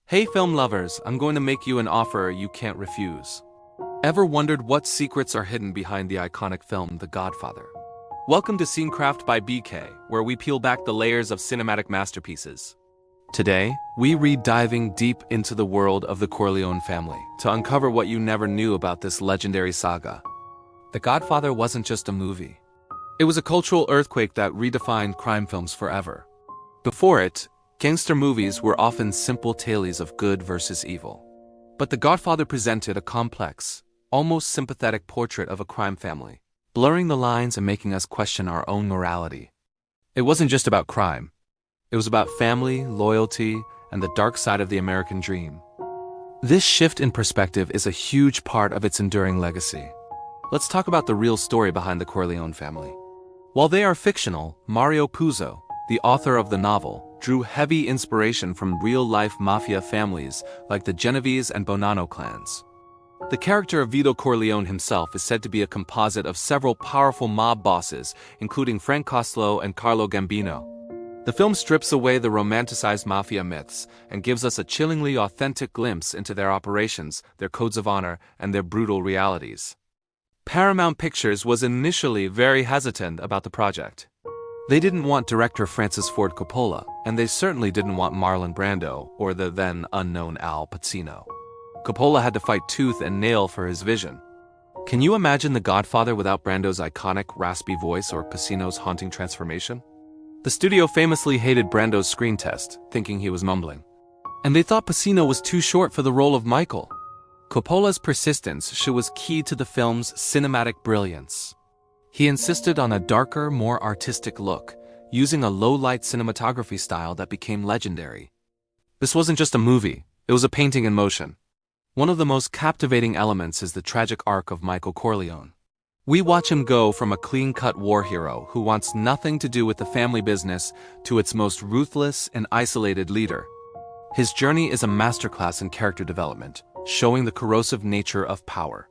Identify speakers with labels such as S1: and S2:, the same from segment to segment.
S1: Hey film lovers, I'm going to make you an offer you can't refuse. Ever wondered what secrets are hidden behind the iconic film The Godfather? Welcome to SceneCraftbyBK, where we peel back the layers of cinematic masterpieces. Today, we read diving deep into the world of the Corleone family to uncover what you never knew about this legendary saga. The Godfather wasn't just a movie. It was a cultural earthquake that redefined crime films forever. Before it, gangster movies were often simple tales of good versus evil. But The Godfather presented a complex, almost sympathetic portrait of a crime family, blurring the lines and making us question our own morality. It wasn't just about crime. It was about family, loyalty, and the dark side of the American dream. This shift in perspective is a huge part of its enduring legacy. Let's talk about the real story behind the Corleone family. While they are fictional, Mario Puzo, the author of the novel, drew heavy inspiration from real-life mafia families like the Genovese and Bonanno clans. The character of Vito Corleone himself is said to be a composite of several powerful mob bosses, including Frank Costello and Carlo Gambino. The film strips away the romanticized mafia myths and gives us a chillingly authentic glimpse into their operations, their codes of honor, and their brutal realities. Paramount Pictures was initially very hesitant about the project. They didn't want director Francis Ford Coppola, and they certainly didn't want Marlon Brando or the then unknown Al Pacino. Coppola had to fight tooth and nail for his vision. Can you imagine The Godfather without Brando's iconic, raspy voice or Pacino's haunting transformation? The studio famously hated Brando's screen test, thinking he was mumbling. And they thought Pacino was too short for the role of Michael. Coppola's persistence was key to the film's cinematic brilliance. He insisted on a darker, more artistic look, using a low-light cinematography style that became legendary. This wasn't just a movie, it was a painting in motion. One of the most captivating elements is the tragic arc of Michael Corleone. We watch him go from a clean-cut war hero who wants nothing to do with the family business to its most ruthless and isolated leader. His journey is a masterclass in character development, showing the corrosive nature of power.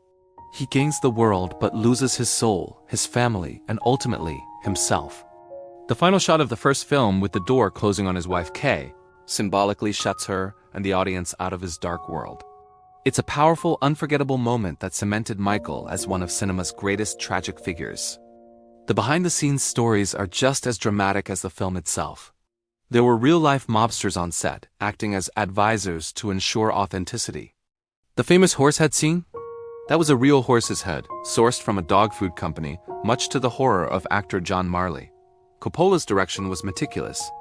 S1: He gains the world but loses his soul, his family, and ultimately, himself. The final shot of the first film, with the door closing on his wife Kay, symbolically shuts her and the audience out of his dark world. It's a powerful, unforgettable moment that cemented Michael as one of cinema's greatest tragic figures. The behind-the-scenes stories are just as dramatic as the film itself. There were real-life mobsters on set, acting as advisors to ensure authenticity. The famous horsehead scene? That was a real horse's head, sourced from a dog food company, much to the horror of actor John Marley. Coppola's direction was meticulous.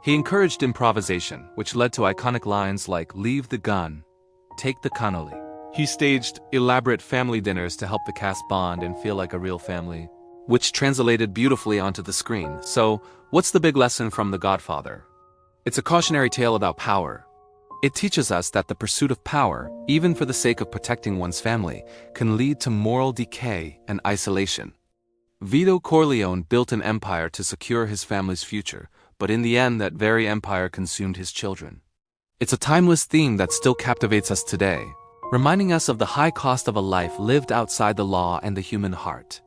S1: He encouraged improvisation, which led to iconic lines like "Leave the gun, take the cannoli." He staged elaborate family dinners to help the cast bond and feel like a real family, which translated beautifully onto the screen. So, what's the big lesson from The Godfather? It's a cautionary tale about power. It teaches us that the pursuit of power, even for the sake of protecting one's family, can lead to moral decay and isolation. Vito Corleone built an empire to secure his family's future, but in the end that very empire consumed his children. It's a timeless theme that still captivates us today, reminding us of the high cost of a life lived outside the law and the human heart.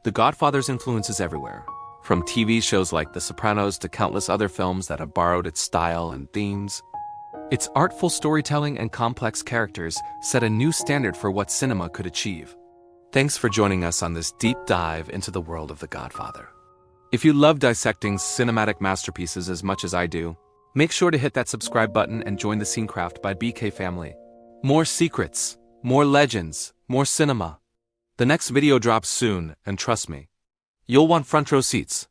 S1: The Godfather's influence is everywhere, from TV shows like The Sopranos to countless other films that have borrowed its style and themes. Its artful storytelling and complex characters set a new standard for what cinema could achieve. Thanks for joining us on this deep dive into the world of The Godfather. If you love dissecting cinematic masterpieces as much as I do, make sure to hit that subscribe button and join the SceneCraftbyBK family. More secrets, more legends, more cinema. The next video drops soon, and trust me, you'll want front row seats.